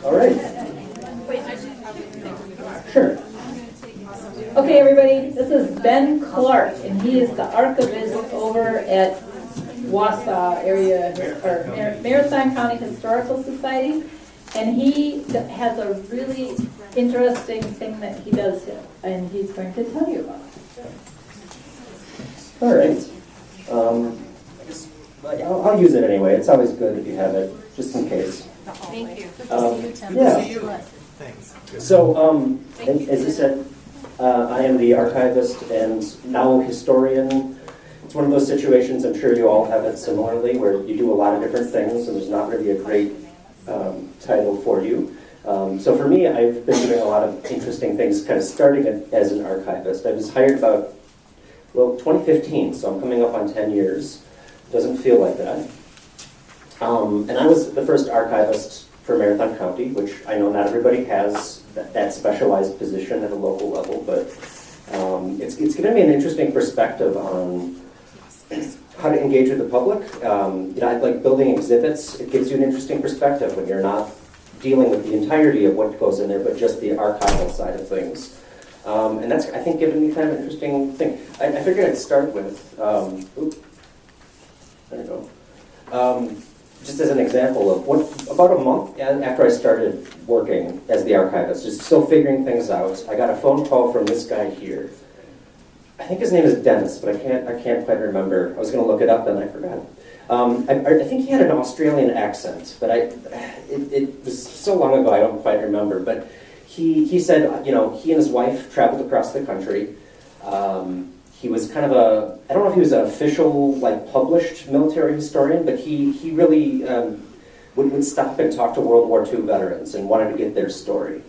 All right. Sure. Okay, everybody, this is Ben Clark, and he is the archivist over at Wausau area, or Maritime County Historical Society, and he has a really interesting thing that he does here, and he's going to tell you about it. All right. I'll use it anyway. It's always good if you have it, just in case. Thank you. Yeah. Thanks. So, as you said, I am the archivist and now historian. It's one of those situations, I'm sure you all have it similarly, where you do a lot of different things and there's not really a great title for you. So for me, I've been doing a lot of interesting things, kind of starting as an archivist. I was hired about, 2015, so I'm coming up on 10 years. Doesn't feel like that. And I was the first archivist for Marathon County, which I know not everybody has that specialized position at a local level, but it's given me an interesting perspective on how to engage with the public. I like building exhibits. It gives you an interesting perspective when you're not dealing with the entirety of what goes in there, but just the archival side of things. And that's, I think, given me kind of an interesting thing. I figured I'd start with, there you go. Just as an example of about a month after I started working as the archivist, just still figuring things out, I got a phone call from this guy here. I think his name is Dennis, but I can't quite remember. I was going to look it up and I forgot. I think he had an Australian accent, but it was so long ago I don't quite remember. But he said, he and his wife traveled across the country. He was kind of I don't know if he was an official, published military historian, but he really would stop and talk to World War II veterans and wanted to get their story,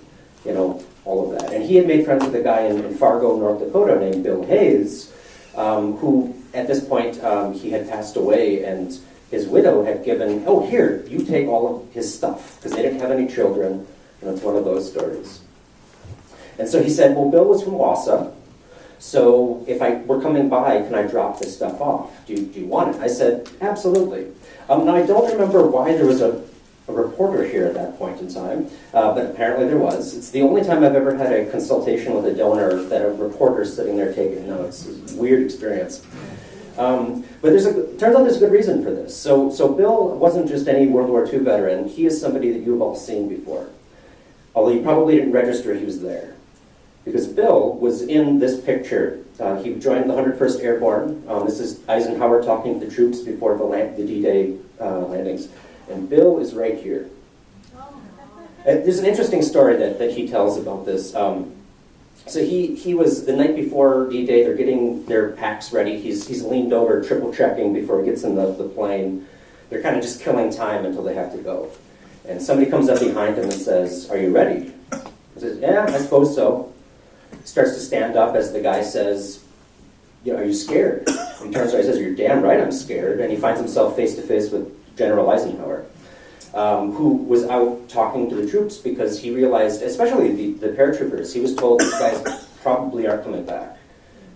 all of that. And he had made friends with a guy in Fargo, North Dakota named Bill Hayes, who at this point he had passed away, and his widow had given, here, you take all of his stuff, because they didn't have any children, and it's one of those stories. And so he said, well, Bill was from Wausau, so if we're coming by, can I drop this stuff off? Do you want it? I said, absolutely. Now, I don't remember why there was a reporter here at that point in time, but apparently there was. It's the only time I've ever had a consultation with a donor that a reporter's sitting there taking notes. It's a weird experience. But turns out there's a good reason for this. So Bill wasn't just any World War II veteran. He is somebody that you've all seen before. Although he probably didn't register he was there. Because Bill was in this picture. He joined the 101st Airborne. This is Eisenhower talking to the troops before the D-Day landings. And Bill is right here. There's an interesting story that he tells about this. So he was, the night before D-Day, they're getting their packs ready. He's leaned over, triple checking before he gets in the plane. They're kind of just killing time until they have to go. And somebody comes up behind him and says, are you ready? He says, yeah, I suppose so. Starts to stand up as the guy says, are you scared? He turns around and says, you're damn right I'm scared. And he finds himself face to face with General Eisenhower, who was out talking to the troops because he realized, especially the paratroopers, he was told these guys probably aren't coming back.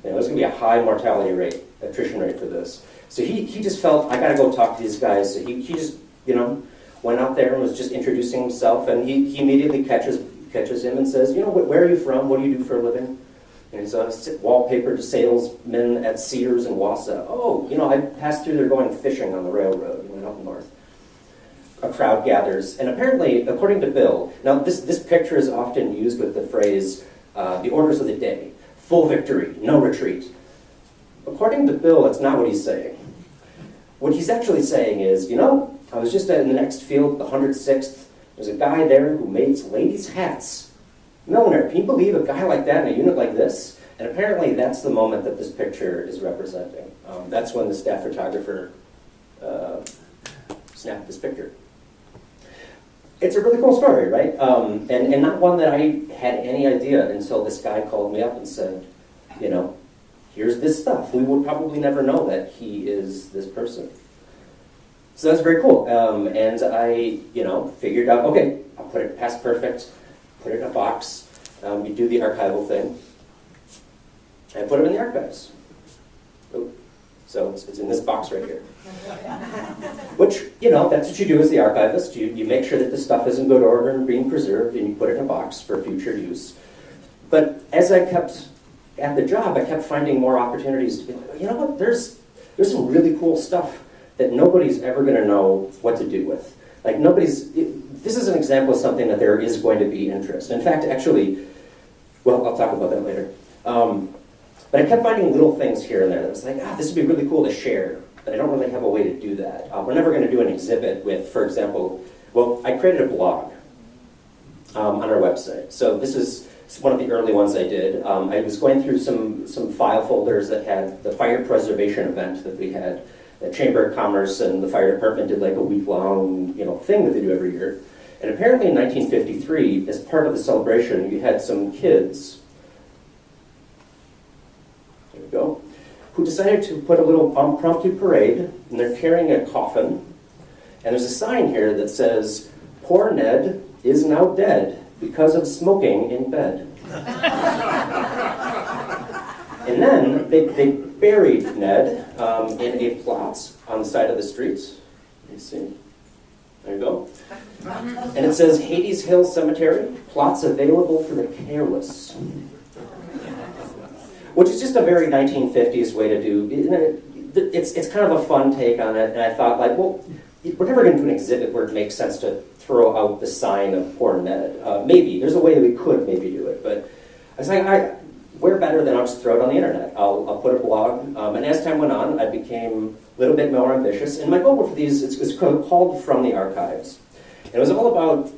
There's going to be a high mortality rate, attrition rate for this. So he just felt, I got to go talk to these guys. So he just, went out there and was just introducing himself, and he immediately catches him and says, where are you from? What do you do for a living? And he's a wallpaper salesman at Sears in Wausau. Oh, I passed through there going fishing on the railroad. He went up north. A crowd gathers, and apparently, according to Bill, now this picture is often used with the phrase, the orders of the day, full victory, no retreat. According to Bill, that's not what he's saying. What he's actually saying is, I was just in the next field, the 106th, there's a guy there who makes ladies' hats. Milliner, can you believe a guy like that in a unit like this? And apparently that's the moment that this picture is representing. That's when the staff photographer snapped this picture. It's a really cool story, right? And not one that I had any idea until this guy called me up and said, here's this stuff. We would probably never know that he is this person. So that's very cool. And I, figured out, okay, I'll put it past perfect, put it in a box, you do the archival thing, and put them in the archives. Oh, So it's in this box right here. Which, you know, that's what you do as the archivist. You make sure that the stuff is in good order and being preserved, and you put it in a box for future use. But as I kept at the job, I kept finding more opportunities to be like, you know what, there's some really cool stuff that nobody's ever going to know what to do with. Like this is an example of something that there is going to be interest. In fact, actually, well, I'll talk about that later. But I kept finding little things here and there that was like, this would be really cool to share, but I don't really have a way to do that. We're never going to do an exhibit with, for example, well, I created a blog on our website. So this is one of the early ones I did. I was going through some file folders that had the fire preservation event that we had. The Chamber of Commerce and the fire department did like a week-long, thing that they do every year. And apparently in 1953, as part of the celebration, you had some kids, there we go, who decided to put a little impromptu parade, and they're carrying a coffin. And there's a sign here that says, "Poor Ned is now dead because of smoking in bed." And then they buried Ned in a plot on the side of the street. You see? There you go. And it says, "Hades Hill Cemetery, plots available for the careless." Which is just a very 1950s way to do. It's kind of a fun take on it. And I thought, like, well, we're never going to do an exhibit where it makes sense to throw out the sign of poor Ned. Maybe. There's a way that we could maybe do it. But I was like, we're better than I'll just throw it on the internet. I'll put a blog. And as time went on, I became a little bit more ambitious. And my goal for these, it's called From the Archives. And it was all about,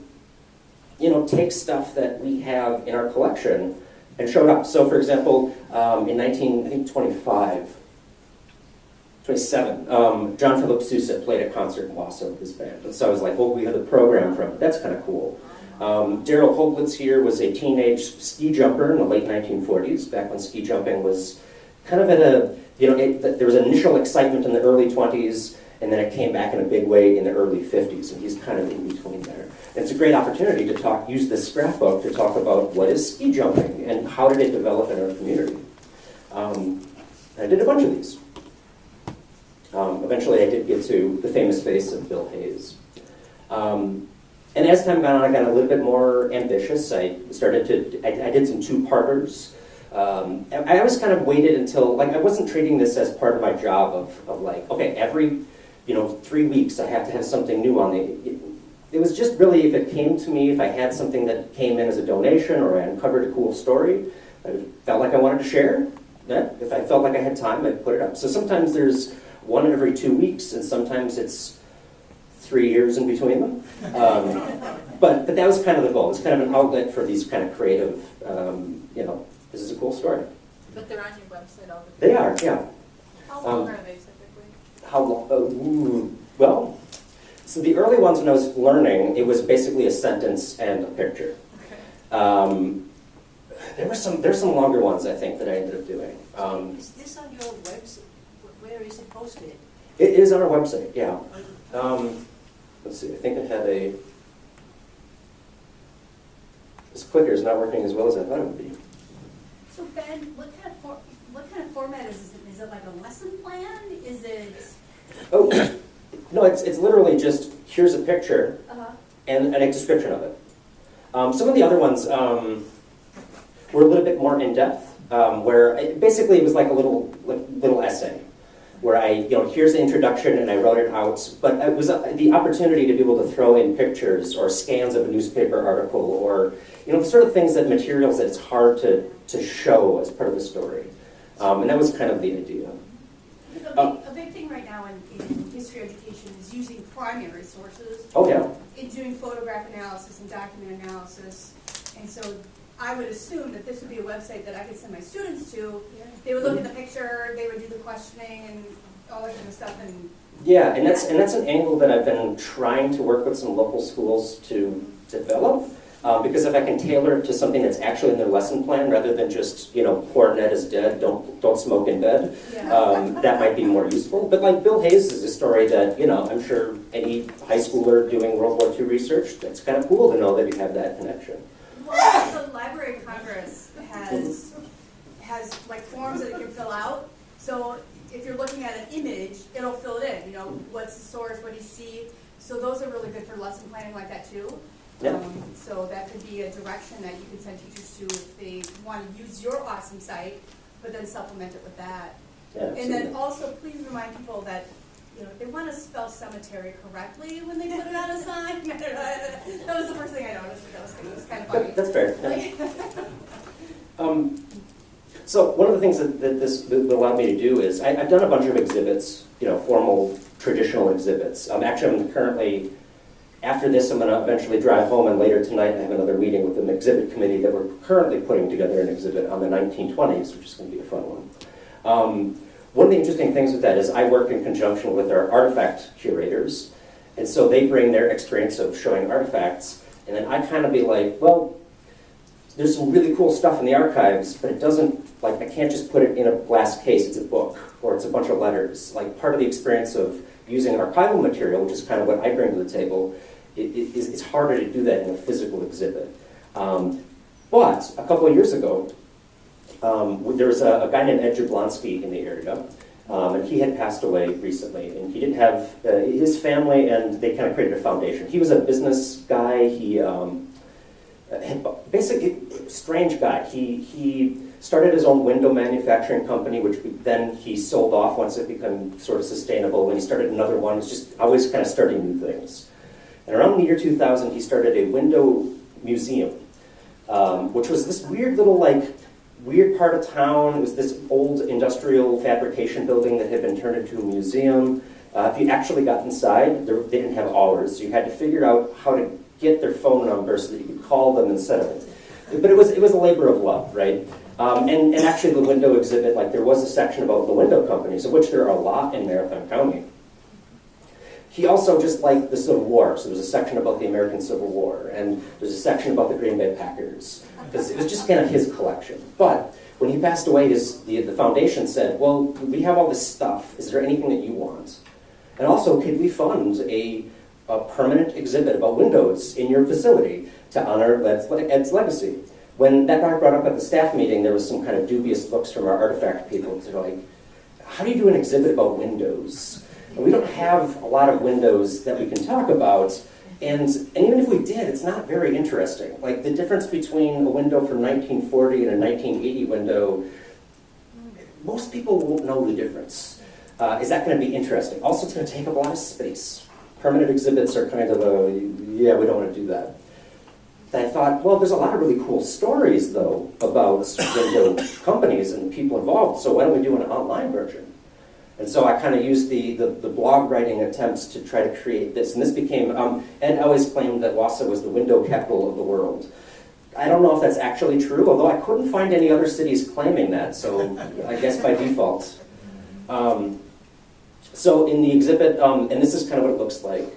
take stuff that we have in our collection and show it up. So for example, in 1927, John Philip Sousa played a concert in Wausau with his band. And so I was like, well, we have the program from it. That's kind of cool. Daryl Hoglitz here was a teenage ski jumper in the late 1940s, back when ski jumping was kind of at a, there was initial excitement in the early 20s, and then it came back in a big way in the early 50s, and he's kind of in between there. And it's a great opportunity to use this scrapbook to talk about what is ski jumping and how did it develop in our community. I did a bunch of these. Eventually I did get to the famous face of Bill Hayes. And as time went on, I got a little bit more ambitious. I did some two-parters. I always kind of waited until, I wasn't treating this as part of my job of okay, every, 3 weeks I have to have something new on it was just really, if it came to me, if I had something that came in as a donation or I uncovered a cool story, I felt like I wanted to share that. If I felt like I had time, I'd put it up. So sometimes there's one every 2 weeks, and sometimes it's 3 years in between them. But that was kind of the goal. It's kind of an outlet for these kind of creative, this is a cool story. But they're on your website all the time? They are, yeah. How long are they typically? How long? Well, so the early ones when I was learning, it was basically a sentence and a picture. Okay. There's some longer ones, I think, that I ended up doing. Is this on your website? Where is it posted? It is on our website, yeah. Let's see, I think I had this clicker is not working as well as I thought it would be. So Ben, what kind of format is it? Is it like a lesson plan? Is it? Oh, no, it's literally just, here's a picture and a description of it. Some of the other ones were a little bit more in-depth, where it was like a little essay. Where here's the introduction and I wrote it out, but it was the opportunity to be able to throw in pictures or scans of a newspaper article or, the sort of things materials that it's hard to show as part of the story. And that was kind of the idea. A big thing right now in history education is using primary sources. Oh, yeah. In doing photograph analysis and document analysis. And so I would assume that this would be a website that I could send my students to. They would look at the picture, they would do the questioning and all that kind of stuff. Yeah, and that's an angle that I've been trying to work with some local schools to develop. Because if I can tailor it to something that's actually in their lesson plan, rather than just, poor Ned is dead, don't smoke in bed, that might be more useful. But like Bill Hayes is a story that, I'm sure any high schooler doing World War II research, that's kind of cool to know that you have that connection. Well, the Library of Congress has like forms that it can fill out. So if you're looking at an image, it'll fill it in, you know, what's the source, what do you see? So those are really good for lesson planning like that too. Yeah. So that could be a direction that you can send teachers to if they want to use your awesome site, but then supplement it with that. Yeah, And then also please remind people that, you know, they want to spell cemetery correctly when they put it on a sign. That was the first thing I noticed. It was kind of funny. That's fair. Yeah. So one of the things that this allowed me to do is I've done a bunch of exhibits, you know, formal, traditional exhibits. Actually, I'm currently, after this, I'm going to eventually drive home, and later tonight I have another meeting with an exhibit committee that we're currently putting together an exhibit on the 1920s, which is going to be a fun one. One of the interesting things with that is I work in conjunction with our artifact curators, and so they bring their experience of showing artifacts, and then I kind of be like, well, there's some really cool stuff in the archives, but it doesn't, like, I can't just put it in a glass case, it's a book, or it's a bunch of letters. Like, part of the experience of using archival material, which is kind of what I bring to the table, it's harder to do that in a physical exhibit. But a couple of years ago, there was a guy named Ed Jablonski in the area, and he had passed away recently, and he didn't have his family, and they kind of created a foundation. He was a business guy. He basically strange guy. He started his own window manufacturing company, which then he sold off once it became sort of sustainable. When he started another one, it's just always kind of starting new things. And around the year 2000, he started a window museum, which was this weird little, like, weird part of town. It was this old industrial fabrication building that had been turned into a museum. If you actually got inside, they didn't have hours, so you had to figure out how to get their phone number so that you could call them and set it. But it was a labor of love, right? And actually the window exhibit, like, there was a section about the window companies, of which there are a lot in Marathon County. He also just liked the Civil War, so there was a section about the American Civil War, and there's a section about the Green Bay Packers, because it was just kind of his collection. But when he passed away, the foundation said, well, we have all this stuff, is there anything that you want? And also, could we fund a permanent exhibit about windows in your facility to honor Ed's legacy? When that got brought up at the staff meeting, there was some kind of dubious looks from our artifact people. They're like, how do you do an exhibit about windows? And we don't have a lot of windows that we can talk about. And even if we did, it's not very interesting. Like, the difference between a window from 1940 and a 1980 window, most people won't know the difference. Is that going to be interesting? Also, it's going to take up a lot of space. Permanent exhibits are kind of yeah, we don't want to do that. And I thought, well, there's a lot of really cool stories, though, about window companies and people involved, so why don't we do an online version? And so I kind of used the blog writing attempts to try to create this. And this became, Ed always claimed that Wausau was the window capital of the world. I don't know if that's actually true, although I couldn't find any other cities claiming that, so I guess by default. So in the exhibit, and this is kind of what it looks like.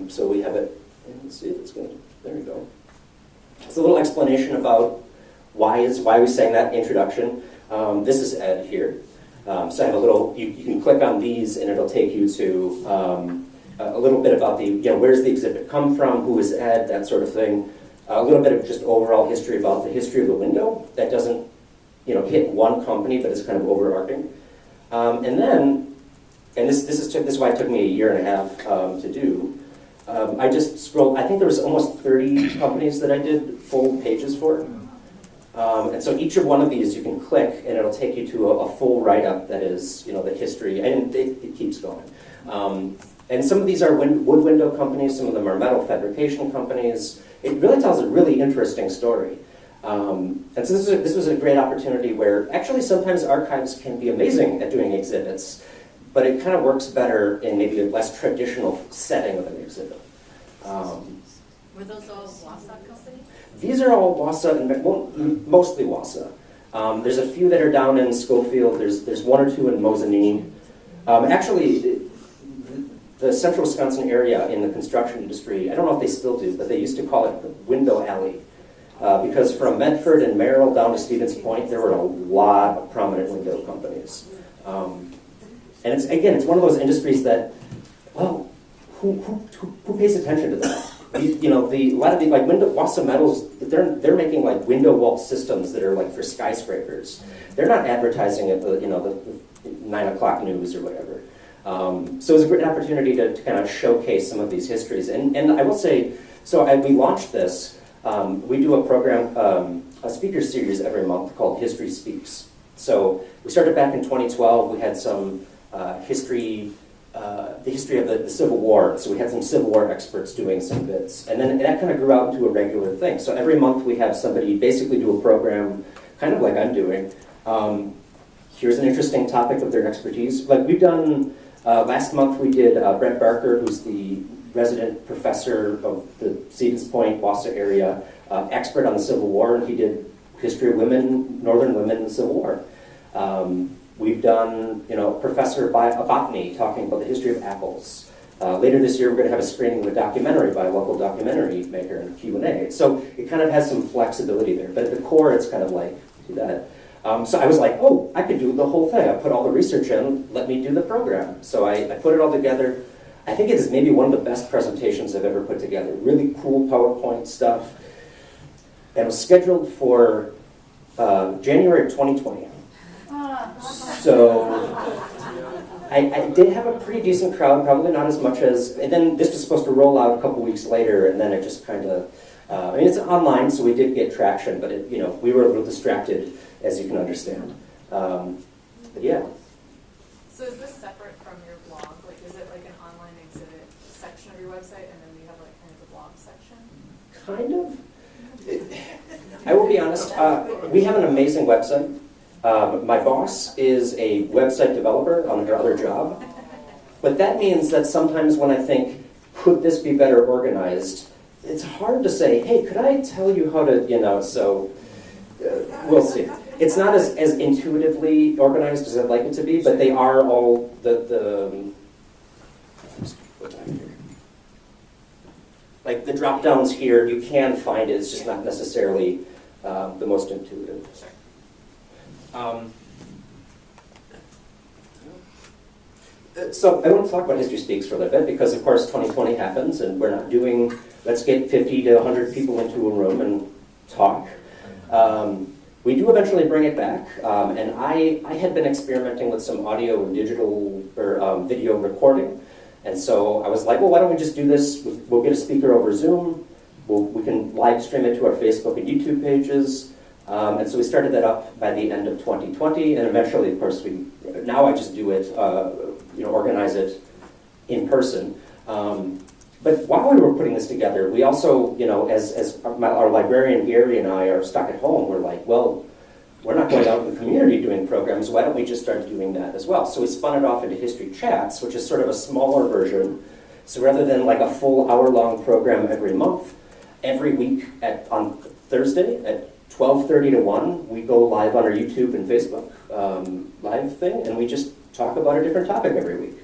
So we have it, let's see if it's going to, there we go. It's a little explanation about why we sang that introduction. This is Ed here. So I have a little, you can click on these and it'll take you to a little bit about where's the exhibit come from, who is Ed, that sort of thing. A little bit of just overall history about the history of the window. That doesn't, hit one company, but it's kind of overarching. And then, and this is why it took me a year and a half to do. I just scrolled, I think there was almost 30 companies that I did full pages for. And so each of one of these you can click and it'll take you to a full write-up that is, the history, and it keeps going. And some of these are wood window companies, some of them are metal fabrication companies. It really tells a really interesting story. And so this was a great opportunity where actually sometimes archives can be amazing at doing exhibits, but it kind of works better in maybe a less traditional setting of an exhibit. Were those all Wausau companies? These are all Wausau, and mostly Wausau. There's a few that are down in Schofield. There's one or two in Mosinee. Actually, the central Wisconsin area in the construction industry, I don't know if they still do, but they used to call it the Window Alley. Because from Medford and Merrill down to Stevens Point, there were a lot of prominent window companies. And it's one of those industries that, well, who pays attention to that? a lot of the like Wassa Metals, they're making like window wall systems that are like for skyscrapers. They're not advertising at the 9 o'clock news or whatever. So it was a great opportunity to kind of showcase some of these histories. And I will say, we launched this. We do a program, a speaker series every month called History Speaks. So we started back in 2012. We had some the history of the Civil War. So we had some Civil War experts doing some bits. And then that kind of grew out into a regular thing. So every month we have somebody basically do a program, kind of like I'm doing. Here's an interesting topic of their expertise. Like we've done, last month we did Brett Barker, who's the resident professor of the Stevens Point, Wassa area, expert on the Civil War, and he did history of women, Northern women in the Civil War. We've done, professor of botany talking about the history of apples. Later this year, we're going to have a screening of a documentary by a local documentary maker and a Q&A. So it kind of has some flexibility there, but at the core, it's kind of like, do that. So I was like, oh, I could do the whole thing. I put all the research in, let me do the program. So I put it all together. I think it is maybe one of the best presentations I've ever put together. Really cool PowerPoint stuff. And it was scheduled for January 2020. So I did have a pretty decent crowd, probably not as much as, and then this was supposed to roll out a couple weeks later, and then it just kind of, it's online, so we did get traction, but we were a little distracted, as you can understand. But yeah. So is this separate from your blog? Like, is it like an online exhibit section of your website, and then we have like kind of the blog section? Kind of. I will be honest, we have an amazing website. My boss is a website developer on her other job, but that means that sometimes when I think, could this be better organized, it's hard to say, hey, could I tell you how to, so we'll see. It's not as intuitively organized as I'd like it to be, but they are all like the drop downs here, you can find it, it's just not necessarily the most intuitive. So I want to talk about History Speaks for a little bit because, of course, 2020 happens and we're not doing, let's get 50 to 100 people into a room and talk. We do eventually bring it back, and I had been experimenting with some audio and digital or video recording, and so I was like, well, why don't we just do this? We'll get a speaker over Zoom, we can live stream it to our Facebook and YouTube pages. And so we started that up by the end of 2020, and eventually, of course, now I just do it, organize it in person. But while we were putting this together, we also, as our librarian Gary and I are stuck at home, we're like, well, we're not going out in the community doing programs, why don't we just start doing that as well? So we spun it off into History Chats, which is sort of a smaller version. So rather than like a full hour-long program every month, every week on Thursday at 12:30 to 1, we go live on our YouTube and Facebook live thing, and we just talk about a different topic every week.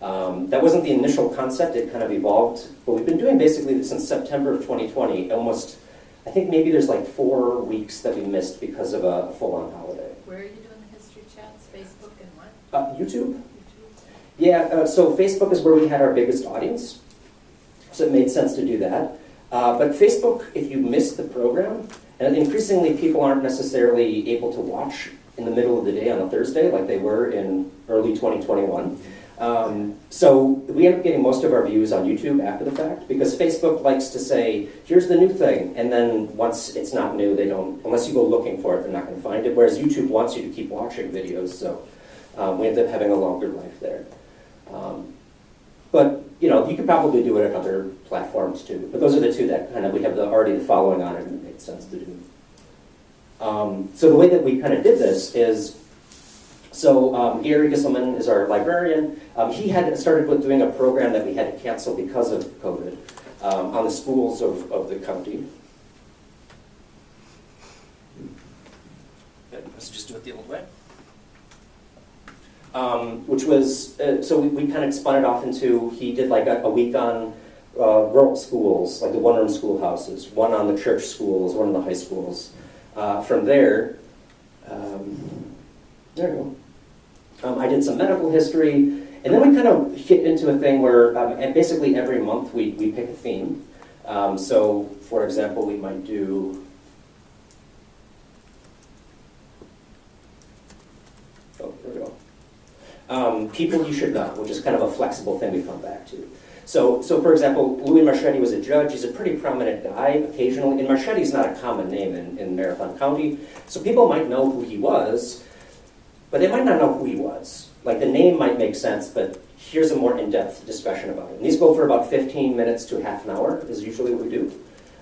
That wasn't the initial concept, it kind of evolved, but we've been doing basically this since September of 2020, almost, I think maybe there's like 4 weeks that we missed because of a full-on holiday. Where are you doing the History Chats? Facebook and what? YouTube. Yeah, so Facebook is where we had our biggest audience, so it made sense to do that. But Facebook, if you missed the program, and increasingly people aren't necessarily able to watch in the middle of the day on a Thursday like they were in early 2021. So we end up getting most of our views on YouTube after the fact because Facebook likes to say, here's the new thing, and then once it's not new, they don't, unless you go looking for it, they're not going to find it, whereas YouTube wants you to keep watching videos, so we end up having a longer life there. But you could probably do it on other platforms too. But those are the two that kind of we have already the following on it, and it makes sense to do. So the way that we kind of did this is, Gary Gisselman is our librarian. He had started with doing a program that we had to cancel because of COVID on the schools of the county. Let's just do it the old way. Which was, so we kind of spun it off into, he did like a week on rural schools, like the one-room schoolhouses, one on the church schools, one on the high schools. From there, there we go. I did some medical history, and then we kind of hit into a thing where and basically every month we pick a theme. So, for example, we might do, oh, there we go. People you should know, which is kind of a flexible thing we come back to. So for example, Louis Marchetti was a judge. He's a pretty prominent guy occasionally, and Marchetti's not a common name in Marathon County. So people might know who he was, but they might not know who he was. Like the name might make sense, but here's a more in-depth discussion about it. And these go for about 15 minutes to half an hour is usually what we do.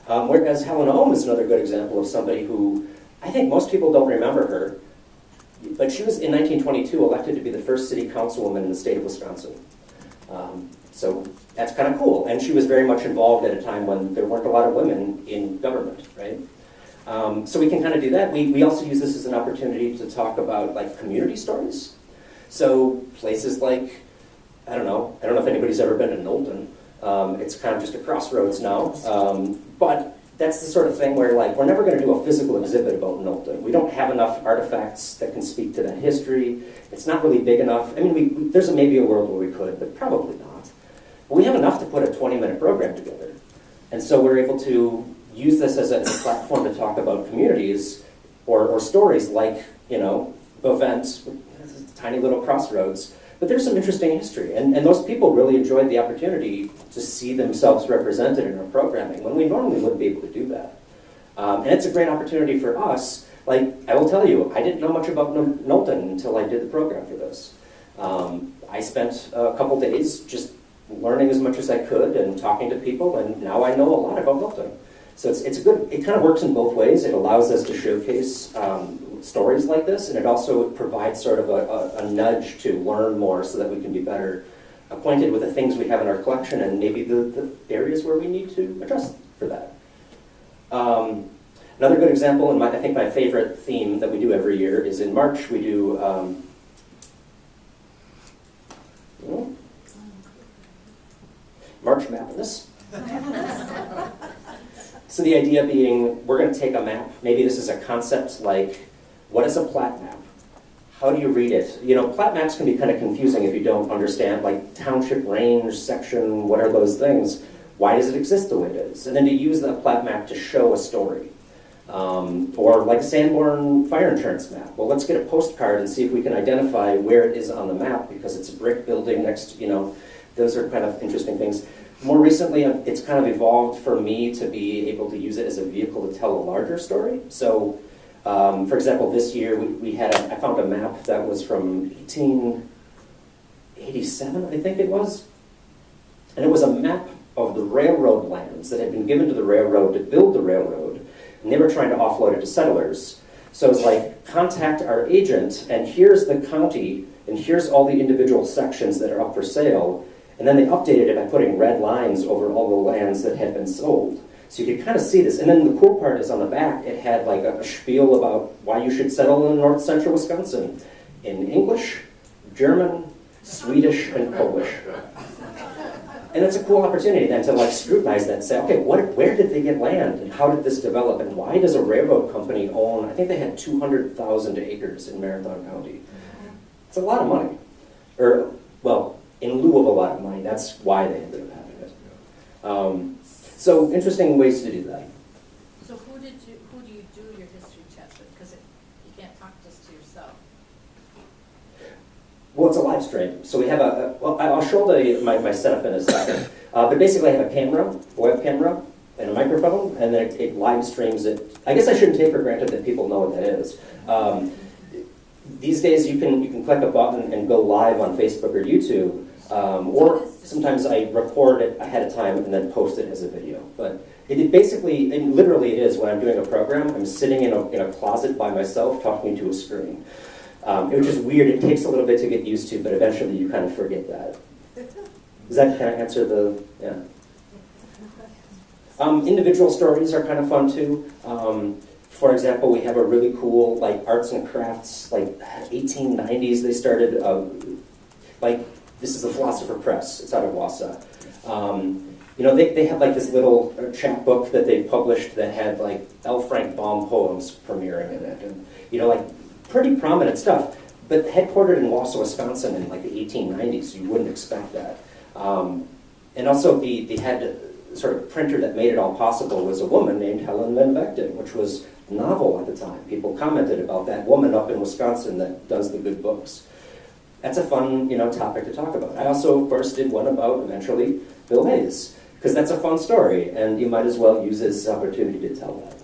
Whereas Helen Ohm is another good example of somebody who, I think most people don't remember her, but she was in 1922 elected to be the first city councilwoman in the state of Wisconsin. So that's kind of cool. And she was very much involved at a time when there weren't a lot of women in government, right? So we can kind of do that. We also use this as an opportunity to talk about like community stories. So places like, I don't know if anybody's ever been to Knowlton. It's kind of just a crossroads now. But that's the sort of thing where like, we're never gonna do a physical exhibit about Knowlton. We don't have enough artifacts that can speak to that history. It's not really big enough. I mean, there's maybe a world where we could, but probably not. But we have enough to put a 20-minute program together. And so we're able to use this as a platform to talk about communities or stories like, you know, Bovent, tiny little crossroads. But there's some interesting history. And those people really enjoyed the opportunity to see themselves represented in our programming when we normally wouldn't be able to do that. And it's a great opportunity for us. Like, I will tell you, I didn't know much about Knowlton until I did the program for this. I spent a couple days just learning as much as I could and talking to people, and now I know a lot about Knowlton. So it's a good, it kind of works in both ways. It allows us to showcase stories like this, and it also provides sort of a nudge to learn more so that we can be better acquainted with the things we have in our collection and maybe the areas where we need to adjust for that. Another good example, and I think my favorite theme that we do every year is in March. We do March Madness. So the idea being, we're going to take a map. Maybe this is a concept like, what is a plat map? How do you read it? You know, plat maps can be kind of confusing if you don't understand, like township, range, section, what are those things? Why does it exist the way it is? And then to use that plat map to show a story. Or like a Sanborn fire insurance map. Well, let's get a postcard and see if we can identify where it is on the map because it's a brick building next to, you know, those are kind of interesting things. More recently, it's kind of evolved for me to be able to use it as a vehicle to tell a larger story. So, for example, this year I found a map that was from 1887, I think it was. And it was a map of the railroad lands that had been given to the railroad to build the railroad. And they were trying to offload it to settlers. So it's like, contact our agent, and here's the county, and here's all the individual sections that are up for sale. And then they updated it by putting red lines over all the lands that had been sold. So you could kind of see this. And then the cool part is on the back, it had like a spiel about why you should settle in north central Wisconsin in English, German, Swedish, and Polish. And it's a cool opportunity then to like scrutinize that and say, okay, where did they get land and how did this develop and why does a railroad company own, I think they had 200,000 acres in Marathon County. It's a lot of money. Or, well, in lieu of a lot of money, that's why they ended up having it. So interesting ways to do that. So who do you do your history chats with? Because you can't talk just to yourself. Well, it's a live stream. So we have well, I'll show my setup in a second. But basically I have a camera, a web camera, and a microphone, and then it live streams it. I guess I shouldn't take for granted that people know what that is. These days you can click a button and go live on Facebook or YouTube. Or sometimes I record it ahead of time and then post it as a video. But it basically, and literally it is, when I'm doing a program, I'm sitting in a closet by myself talking to a screen. Which is weird, it takes a little bit to get used to, but eventually you kind of forget that. Does that kind of answer the, yeah. Individual stories are kind of fun too. For example, we have a really cool, like, arts and crafts, like 1890s they started, like, this is the Philosopher Press. It's out of Wausau. You know, they had like this little chapbook that they published that had like L. Frank Baum poems premiering in it, and you know, like pretty prominent stuff. But headquartered in Wausau, Wisconsin, in like the 1890s, so you wouldn't expect that. And also, they had sort of printer that made it all possible was a woman named Helen Van Vechten, which was novel at the time. People commented about that woman up in Wisconsin that does the good books. That's a fun, topic to talk about. I also, of course, did one about, eventually, Bill Hayes, because that's a fun story, and you might as well use this opportunity to tell that.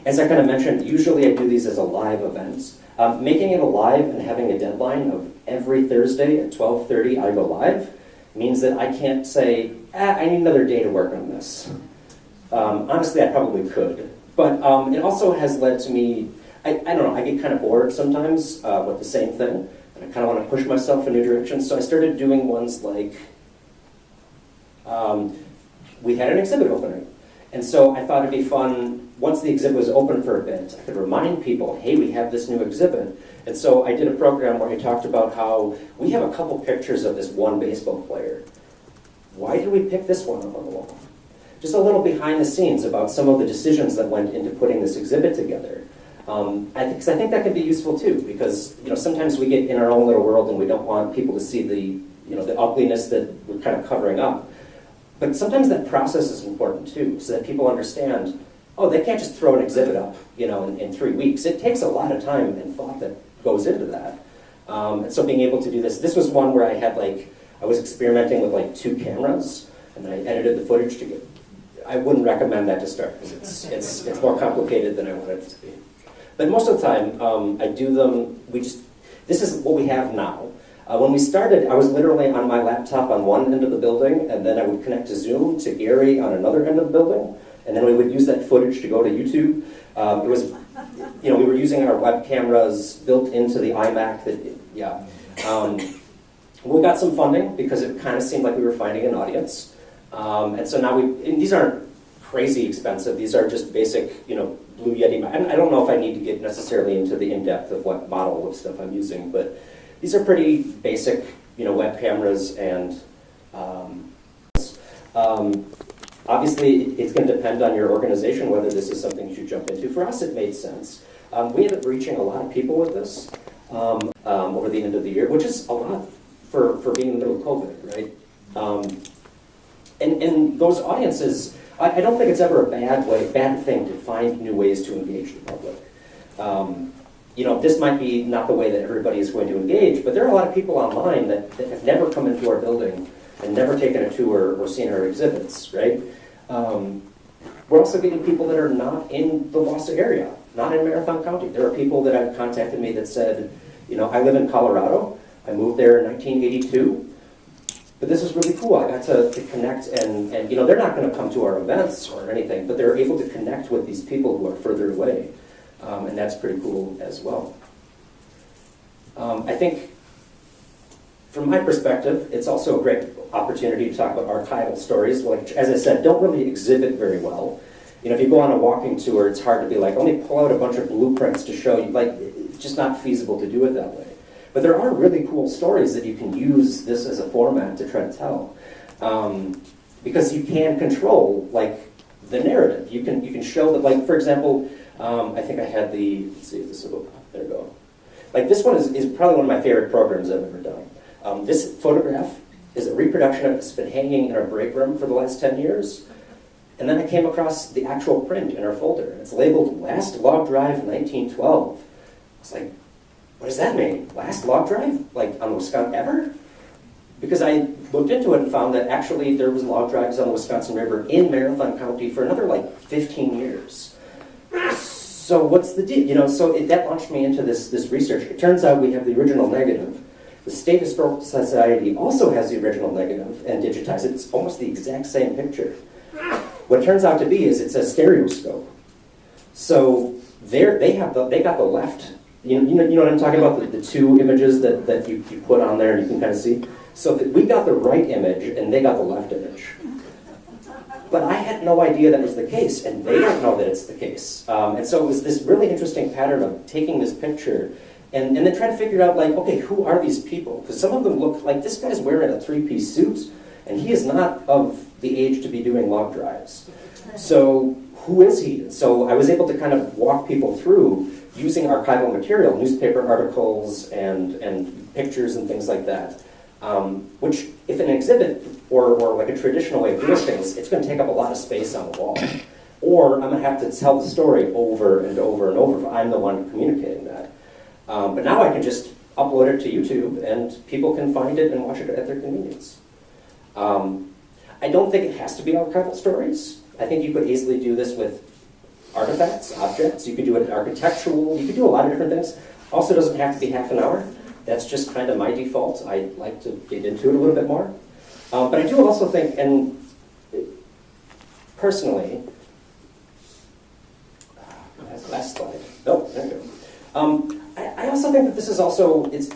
As I kind of mentioned, usually I do these as a live event. Making it a live and having a deadline of every Thursday at 12:30 I go live means that I can't say, I need another day to work on this. Honestly, I probably could. But it also has led to me, I don't know, I get kind of bored sometimes with the same thing, and I kind of want to push myself in new directions. So I started doing ones like, we had an exhibit opening. And so I thought it'd be fun, once the exhibit was open for a bit, I could remind people, hey, we have this new exhibit. And so I did a program where we talked about how we have a couple pictures of this one baseball player. Why did we pick this one up on the wall? Just a little behind the scenes about some of the decisions that went into putting this exhibit together. I think that can be useful too, because sometimes we get in our own little world and we don't want people to see the ugliness that we're kind of covering up. But sometimes that process is important too, so that people understand, oh, they can't just throw an exhibit up, in 3 weeks. It takes a lot of time and thought that goes into that. And so being able to do this was one where I was experimenting with 2 cameras, and then I edited the footage to get. I wouldn't recommend that to start, because it's more complicated than I wanted it to be. But most of the time, I do them. This is what we have now. When we started, I was literally on my laptop on one end of the building, and then I would connect to Zoom to Gary on another end of the building, and then we would use that footage to go to YouTube. We were using our web cameras built into the iMac. We got some funding because it kind of seemed like we were finding an audience, and so now and these aren't crazy expensive. These are just basic, Blue Yeti. I don't know if I need to get necessarily into the in-depth of what model of stuff I'm using, but these are pretty basic, web cameras, and obviously it's going to depend on your organization whether this is something you should jump into. For us, it made sense. We ended up reaching a lot of people with this over the end of the year, which is a lot for being in the middle of COVID, right? And those audiences, I don't think it's ever a bad thing to find new ways to engage the public. This might be not the way that everybody is going to engage, but there are a lot of people online that have never come into our building and never taken a tour or seen our exhibits, right? We're also getting people that are not in the Wausau area, not in Marathon County. There are people that have contacted me that said, I live in Colorado. I moved there in 1982. But this is really cool. I got to connect, and they're not going to come to our events or anything, but they're able to connect with these people who are further away. And that's pretty cool as well. I think, from my perspective, it's also a great opportunity to talk about archival stories, which, as I said, don't really exhibit very well. If you go on a walking tour, it's hard to be like, let me pull out a bunch of blueprints to show you. It's just not feasible to do it that way. But there are really cool stories that you can use this as a format to try to tell. Because you can control, the narrative. You can show that, for example, I think I had let's see if this will go, there we go. This one is probably one of my favorite programs I've ever done. This photograph is a reproduction of it. It's been hanging in our break room for the last 10 years. And then I came across the actual print in our folder. It's labeled Last Log Drive 1912. I was like, what does that mean? Last log drive? On Wisconsin ever? Because I looked into it and found that actually there was log drives on the Wisconsin River in Marathon County for another 15 years. So what's the deal? That launched me into this research. It turns out we have the original negative. The State Historical Society also has the original negative and digitized it. It's almost the exact same picture. What it turns out to be is it's a stereoscope. So they got the left. You know what I'm talking about? The 2 images that you put on there and you can kind of see. So we got the right image and they got the left image. But I had no idea that was the case, and they don't know that it's the case. And so it was this really interesting pattern of taking this picture and then trying to figure out, okay, who are these people? Because some of them look like this guy's wearing a 3-piece suit, and he is not of the age to be doing log drives. So who is he? So I was able to kind of walk people through using archival material, newspaper articles and pictures and things like that, Which, if an exhibit or like a traditional way of doing things, it's going to take up a lot of space on the wall. Or I'm going to have to tell the story over and over and over if I'm the one communicating that. But now I can just upload it to YouTube and people can find it and watch it at their convenience. I don't think it has to be archival stories. I think you could easily do this with artifacts, objects. You could do it architectural. You could do a lot of different things. Also, doesn't have to be half an hour. That's just kind of my default. I like to get into it a little bit more. But I do also think, and personally, last slide. Oh, there you go. I also think that this is also, it's,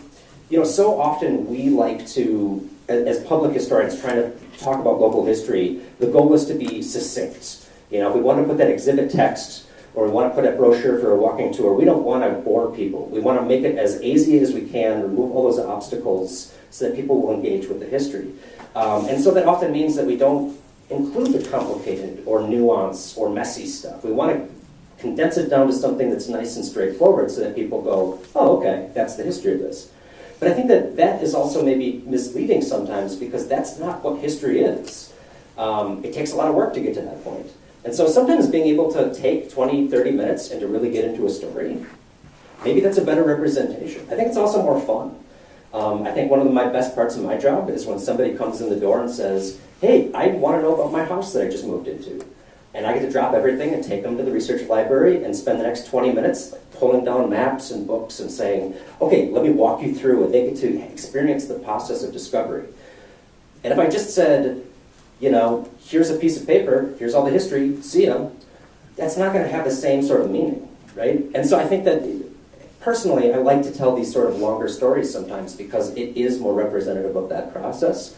so often we like to, as public historians trying to talk about local history, the goal is to be succinct. If we want to put that exhibit text or we want to put a brochure for a walking tour, we don't want to bore people. We want to make it as easy as we can, remove all those obstacles so that people will engage with the history. And so that often means that we don't include the complicated or nuanced or messy stuff. We want to condense it down to something that's nice and straightforward so that people go, oh, okay, that's the history of this. But I think that that is also maybe misleading sometimes because that's not what history is. It takes a lot of work to get to that point. And so sometimes being able to take 20, 30 minutes and to really get into a story, maybe that's a better representation. I think it's also more fun. I think one of my best parts of my job is when somebody comes in the door and says, hey, I want to know about my house that I just moved into. And I get to drop everything and take them to the research library and spend the next 20 minutes pulling down maps and books and saying, okay, let me walk you through, and they get to experience the process of discovery. And if I just said, here's a piece of paper, here's all the history, see ya, that's not going to have the same sort of meaning, right? And so I think that, personally, I like to tell these sort of longer stories sometimes because it is more representative of that process.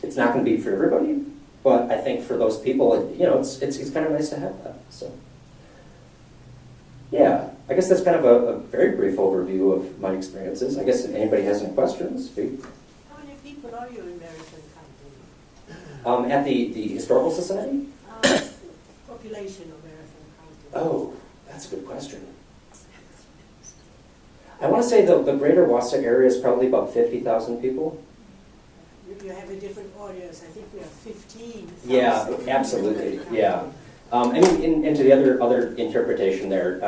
It's not going to be for everybody, but I think for those people, it's kind of nice to have that. So, yeah, I guess that's kind of a very brief overview of my experiences. I guess if anybody has any questions, speak. How many people are you in American County? At the Historical Society? Population of American County. Oh, that's a good question. I want to say the greater Wausau area is probably about 50,000 people. You have a different audience. I think we have 15,000. Yeah, absolutely. Yeah. Into the other interpretation there,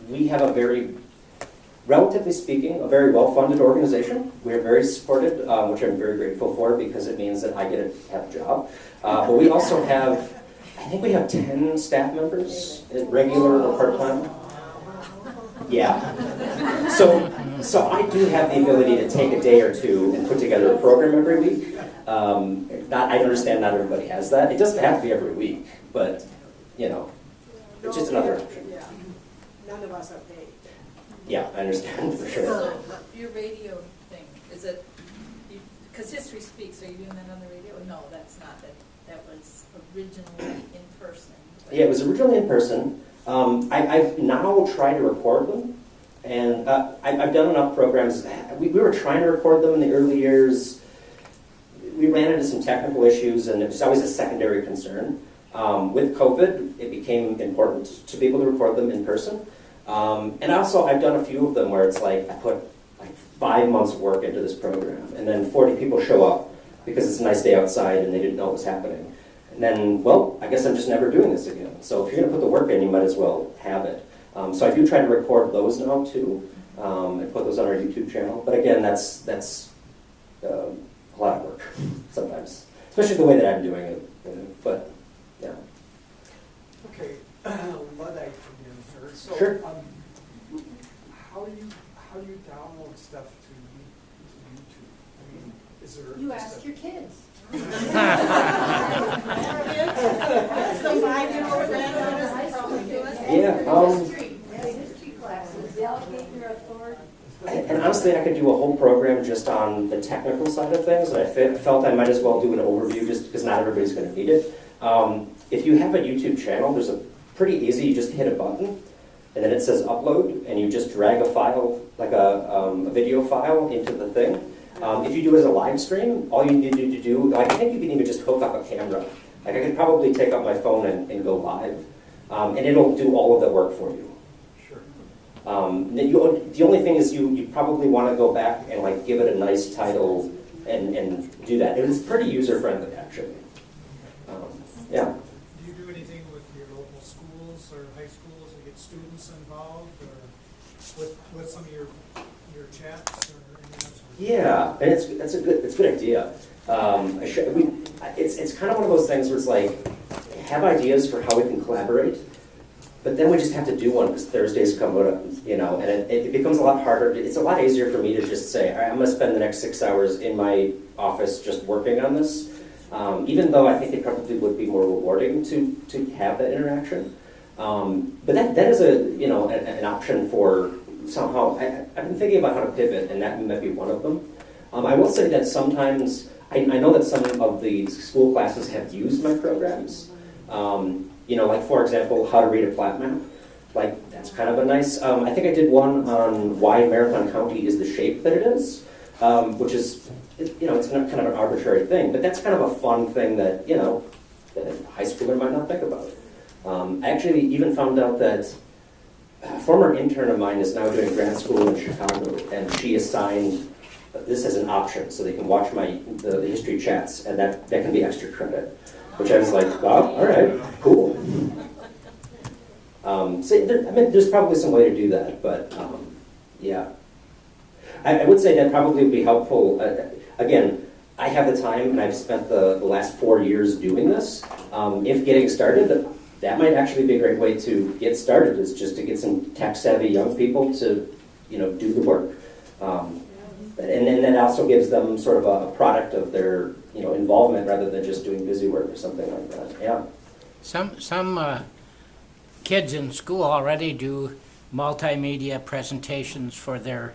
we have a very, relatively speaking, a very well-funded organization. We are very supported, which I'm very grateful for because it means that I get to have a job. But we also have, I think we have 10 staff members, regular or part-time. Yeah. So I do have the ability to take a day or two and put together a program every week. I understand not everybody has that. It doesn't have to be every week, but it's just another option. Yeah. None of us are paid. Yeah, I understand for sure. So your radio thing, is it, because History Speaks, are you doing that on the radio? No, that's not. That was originally in person. Yeah, it was originally in person. I've now tried to record them, and I've done enough programs. We were trying to record them in the early years. We ran into some technical issues, and it was always a secondary concern. With COVID, it became important to be able to record them in person. And also, I've done a few of them where it's like I put 5 months of work into this program, and then 40 people show up because it's a nice day outside and they didn't know what was happening. And then, well, I guess I'm just never doing this again. So if you're going to put the work in, you might as well have it. So I do try to record those now too, and put those on our YouTube channel. But again, that's a lot of work sometimes, especially the way that I'm doing it. But yeah. Okay, Luddite again here. So, Sure. How do you download stuff to YouTube? I mean, is there? You ask your kids. The 5-year-old granddaughter probably do it. Yeah. History classes, delegate your authority. And honestly, I could do a whole program just on the technical side of things, and I felt I might as well do an overview just because not everybody's going to need it. If you have a YouTube channel, there's a pretty easy, you just hit a button, and then it says upload, and you just drag a file, like a video file into the thing. If you do it as a live stream, all you need to do, I think you can even just hook up a camera. Like I could probably take out my phone and go live, and it'll do all of the work for you. Sure. The only thing is you probably want to go back and like give it a nice title and do that. It is pretty user-friendly, actually. Yeah. Do you do anything with your local schools or high schools to get students involved, or with some of your chats or anything else? Yeah, and it's a good idea. It's kind of one of those things where it's like, have ideas for how we can collaborate, but then we just have to do one because Thursdays come up, you know, and it becomes a lot harder. It's a lot easier for me to just say, all right, I'm going to spend the next 6 hours in my office just working on this, even though I think it probably would be more rewarding to have that interaction. But that is an option for somehow. I've been thinking about how to pivot, and that might be one of them. I will say that sometimes, I know that some of the school classes have used my programs. Like for example, how to read a plat map. Like that's kind of a nice, I think I did one on why Marathon County is the shape that it is, which is, it's not kind of an arbitrary thing, but that's kind of a fun thing that, that a high schooler might not think about. I actually even found out that a former intern of mine is now doing grad school in Chicago, and she assigned this as an option, so they can watch the history chats, and that can be extra credit, which I was like, wow, all right, cool. There's probably some way to do that, but yeah. I would say that probably would be helpful. Again, I have the time, and I've spent the last 4 years doing this. If getting started, that might actually be a great way to get started, is just to get some tech-savvy young people to, do the work. And then that also gives them sort of a product of their, involvement rather than just doing busy work or something like that. Yeah. Some kids in school already do multimedia presentations for their,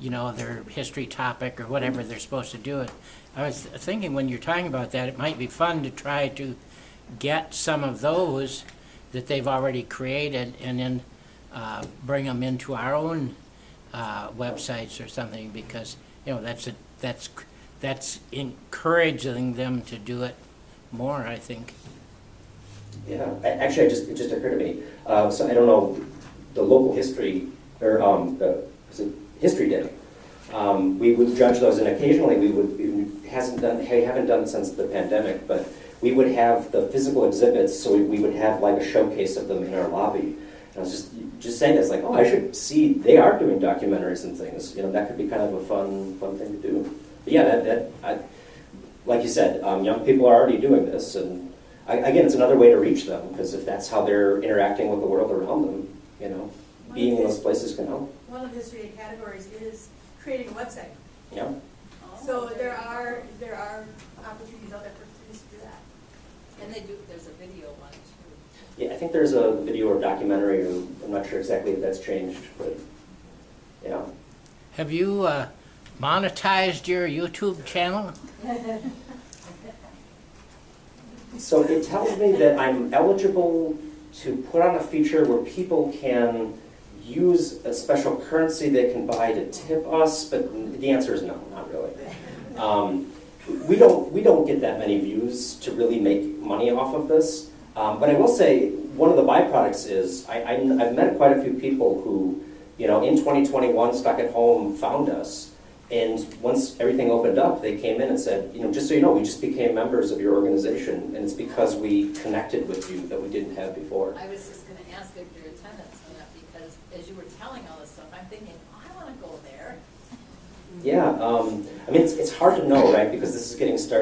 their history topic or whatever they're supposed to do it. I was thinking when you're talking about that, it might be fun to try to get some of those that they've already created and then bring them into our own websites or something, because that's encouraging them to do it more, I think. Yeah, actually, it just occurred to me. So I don't know, the local history or History Day. We would judge those, and occasionally we haven't done it since the pandemic, but we would have the physical exhibits, so we would have like a showcase of them in our lobby. And I was just saying this, like, oh, I should see, they are doing documentaries and things. That could be kind of a fun thing to do. But yeah, like you said, young people are already doing this, and again, it's another way to reach them, because if that's how they're interacting with the world around them, being in those places can help. One of the history categories is creating a website. Yeah. So there are opportunities out there for students to do that. And there's a video one too. Yeah, I think there's a video or documentary. I'm not sure exactly if that's changed, but yeah. Have you monetized your YouTube channel? So it tells me that I'm eligible to put on a feature where people can use a special currency they can buy to tip us, but the answer is no, not really. We don't get that many views to really make money off of this. But I will say one of the byproducts is I've met quite a few people who, in 2021 stuck at home found us. And once everything opened up, they came in and said, just so you know, we just became members of your organization, and it's because we connected with you that we didn't have before. I was just going to ask if your attendance went up, because as you were telling all this stuff, I'm thinking, I want to go there. Yeah, it's hard to know, right? Because this is getting started.